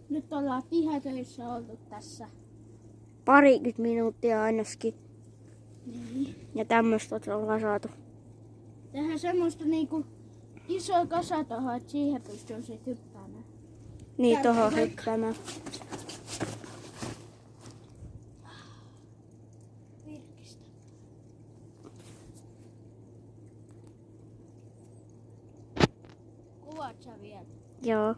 Nyt ollaan pihatöissä oltu tässä. Parikymmentä minuuttia ainakin. Niin. Ja tämmöstä ollaan saatu. Tehdään semmoista niinku isoa kasatoa, että siihen pystyy sit hyppäämään. Niin, tohon hyppäämään. Virkistä. Kuvaat sä vielä? Joo.